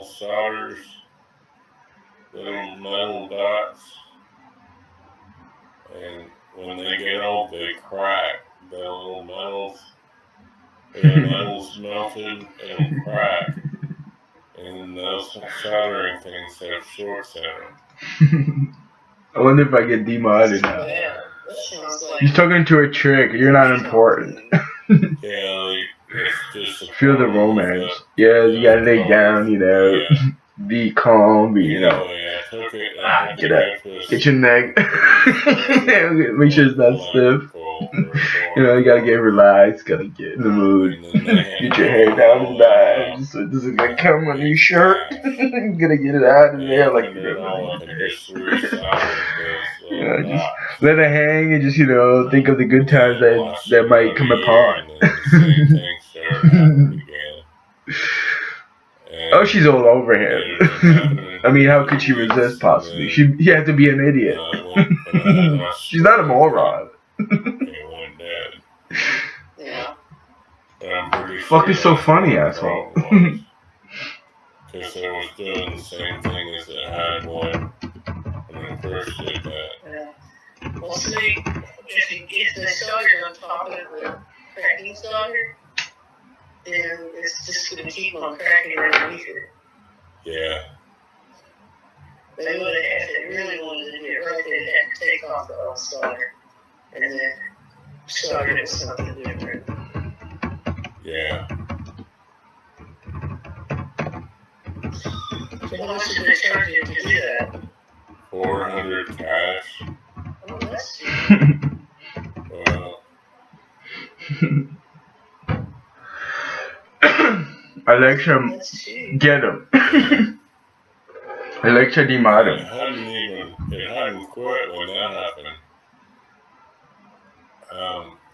solders, little metal dots, and when they get old, they crack. The little metals, when the metal's melted, it'll crack, and those soldering things have shorts in them. I wonder if I get demodded now. Yeah, that sounds like He's talking to a trick. You're not important. Yeah, it's just a Feel the romance. Yeah, you gotta lay down, you know. Be calm, be, you know. I took it. I Get up. Get your neck. Make sure it's not stiff. You know, you gotta get relaxed, gotta get in the mood. Get your hair down and down, just so it doesn't like come on your shirt. You gotta get it out of there like you know. You know, just let it hang and just, you know, think of the good times that might come upon. Oh, she's all over him. I mean, how could she resist possibly? He had to be an idiot. She's not a moron. yeah. Fuck is so funny, asshole. Because it was doing the same thing as it had one when I first did that. Yeah. Well, see, if the solder on top of the cracking solder, then it's just going to keep on cracking underneath it. Yeah. They would have, if they really wanted to do it right, they'd have to take off the old solder and then solder it with something different. Yeah. So how much did they charge you to do that? 400 cash. Oh, that's cheap. Well. Alexa, get him. Alexa, demod him. It hadn't quit when that happened.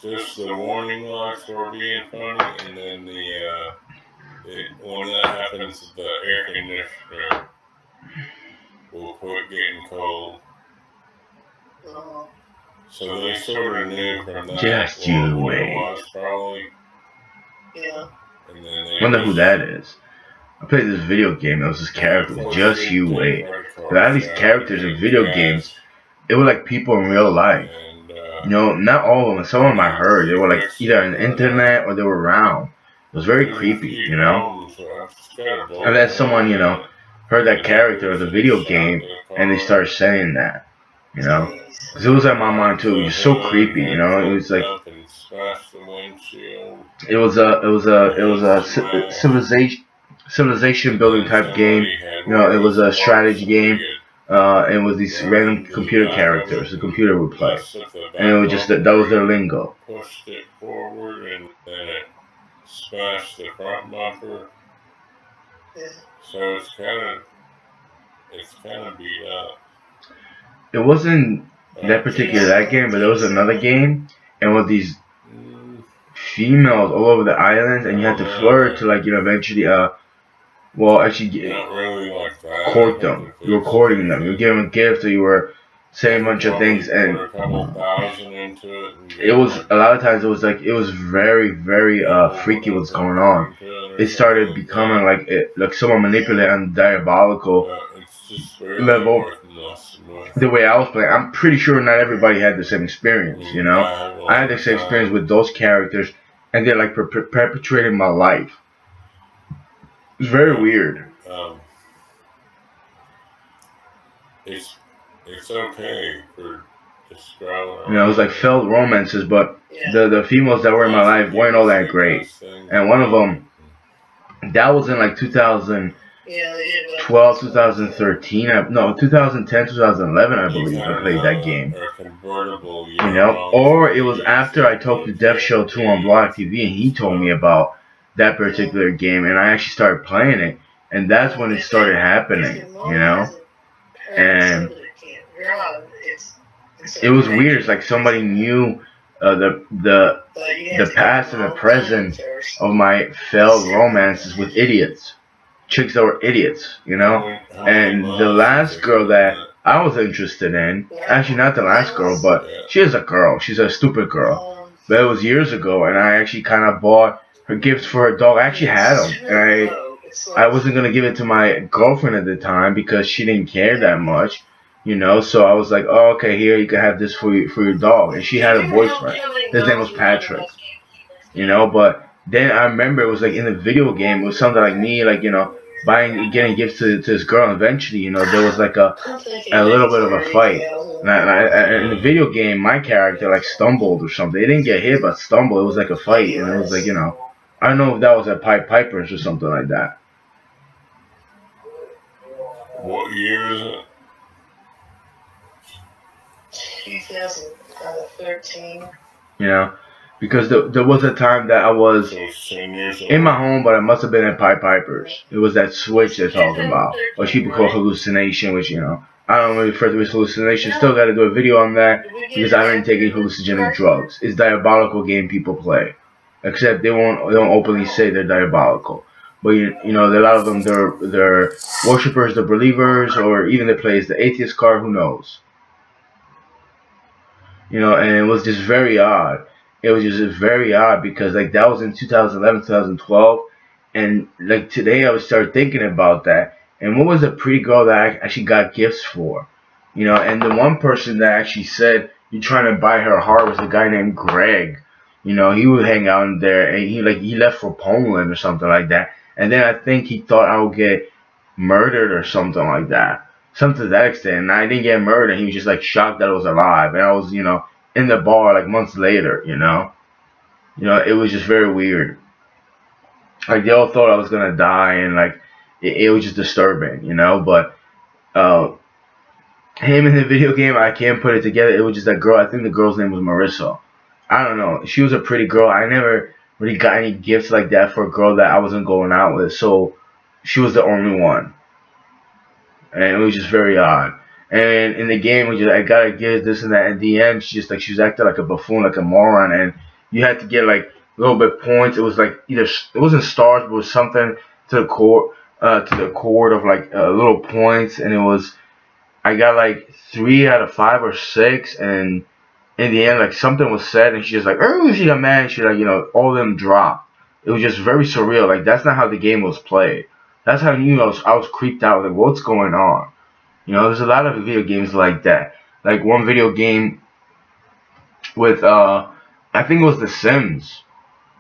Just the warning lights were being funny, and then when that happens, the air conditioner will quit getting cold. So they sort of knew from that Just you what wait. it was, probably. Yeah. And then they Wonder who that is. I played this video game. It was this character. Just you wait. But I had these characters in video games. It were like people in real life. You know, not all of them. Some of them I heard. They were like either on the internet or they were around. It was very creepy, you know. And then someone, you know, heard that character of the video game and they started saying that, you know. Because it was on my mind too. It was so creepy, you know. It was like it was a civilization building type game. You know, it was a strategy game. And it was these random computer characters the computer would play, and it was just that was their lingo. Pushed it forward and then it smashed the front bumper. So it's kind of beat up. It wasn't that particular game, but there was another game, and with these females all over the islands, and you had to flirt to, like, you know, eventually court them. You were courting them. You were giving them gifts, or you were saying a bunch of things, and it was a lot of times it was very, very freaky what's going on. It started becoming like someone manipulated on Diabolical level. The way I was playing, I'm pretty sure not everybody had the same experience. You know, I had the same experience with those characters, and they're like perpetuating my life. It's very weird. It's okay for you know, it was like failed romances, but the females that were in my life weren't all that great. And one of them, that was in like 2012, 2013, 2010, 2011, I believe I played that game. You know, or it was after I talked to Def Show 2 on Block TV, and he told me about that particular game, and I actually started playing it, and that's when it started happening, you know. And it was weird. It's like somebody knew the past and the present of my failed romances with idiots, chicks that were idiots, you know. And the last girl that I was interested in, actually not the last girl, but she is a girl. She's a stupid girl. But it was years ago, and I actually kind of bought her gifts for her dog. I actually had them, and I wasn't gonna give it to my girlfriend at the time because she didn't care that much, you know. So I was like, oh, okay, here you can have this for your dog. And she had a boyfriend. His name was Patrick, you know. But then I remember it was like in the video game, it was something like me, like getting gifts to this girl. And eventually, there was like a little bit of a fight. In the video game, my character like stumbled or something. It didn't get hit, but stumbled. It was like a fight, and it was like I don't know if that was at Piper's or something like that. What year is it? 2013. Because there was a time that I was So 10 years in my old. home, but I must have been at Piper's. It was that switch they're talking about, what people call hallucination, which I don't really refer to as hallucination. Still got to do a video on that because I haven't taken hallucinogenic drugs. It's diabolical game people play, except they don't openly say they're diabolical. But a lot of them they're worshippers, they're believers, or even they play as the atheist card. Who knows? And it was just very odd. It was just very odd because like that was in 2011, 2012, and like today I would start thinking about that. And what was a pretty girl that I actually got gifts for? And the one person that actually said you're trying to buy her heart was a guy named Greg. He would hang out in there, and he left for Poland or something like that. And then I think he thought I would get murdered or something like that, something to that extent. And I didn't get murdered. He was just like shocked that I was alive, and I was in the bar like months later. It was just very weird. Like they all thought I was gonna die, and like it was just disturbing. But uh, him in the video game, I can't put it together. It was just that girl. I think the girl's name was Marissa. I don't know. She was a pretty girl. I never really got any gifts like that for a girl that I wasn't going out with. So she was the only one, and it was just very odd. And in the game, I gotta give this and that. At the end, she was acting like a buffoon, like a moron, and you had to get like a little bit points. It was like either it wasn't stars, but it was something to the chord of like little points, and it was I got like 3 out of 5 or 6, and in the end, like something was said, and she just like, oh, she got mad. She like, all of them dropped. It was just very surreal. Like that's not how the game was played. That's how I knew I was creeped out. Like what's going on? There's a lot of video games like that. Like one video game with I think it was The Sims.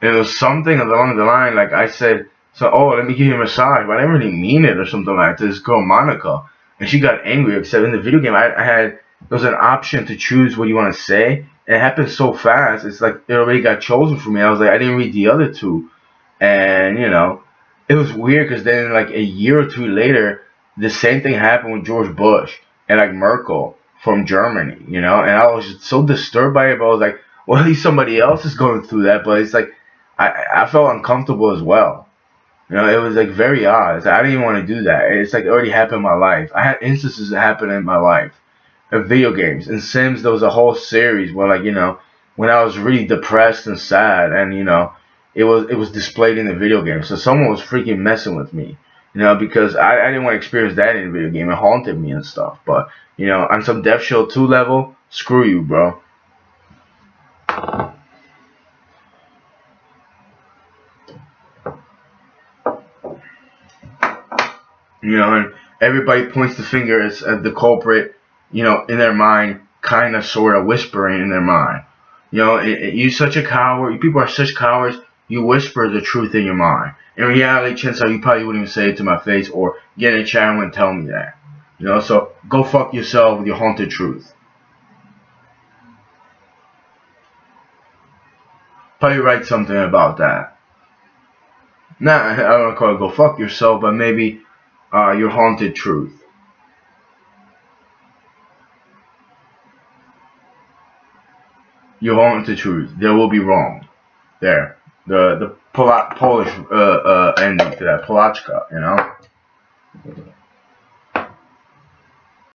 And it was something along the line like I said, so let me give you a massage, but I didn't really mean it or something like that to this girl Monica, and she got angry. Except in the video game, I had there was an option to choose what you want to say, and it happened so fast. It's like it already got chosen for me. I was like, I didn't read the other two, and it was weird because then like a year or two later, the same thing happened with George Bush and like Merkel from Germany, and I was just so disturbed by it. But I was like, well, at least somebody else is going through that. But it's like I felt uncomfortable as well. It was like very odd. It's like, I didn't even want to do that. It's like it already happened in my life. I had instances that happened in my life of video games. In Sims, there was a whole series where like when I was really depressed and sad, and it was displayed in the video game. So someone was freaking messing with me. Because I didn't want to experience that in a video game. It haunted me and stuff. But on some Death Show 2 level, screw you, bro. And everybody points the finger at the culprit, in their mind, kind of, sort of whispering in their mind. You're such a coward. People are such cowards. You whisper the truth in your mind. In reality, chances are you probably wouldn't even say it to my face or get in a chat and wouldn't tell me that. So go fuck yourself with your haunted truth. Probably write something about that. Nah, I don't want to call it go fuck yourself, but maybe your haunted truth. Your haunted truth. There will be wrong. There. The Polish ending to that. Polachka,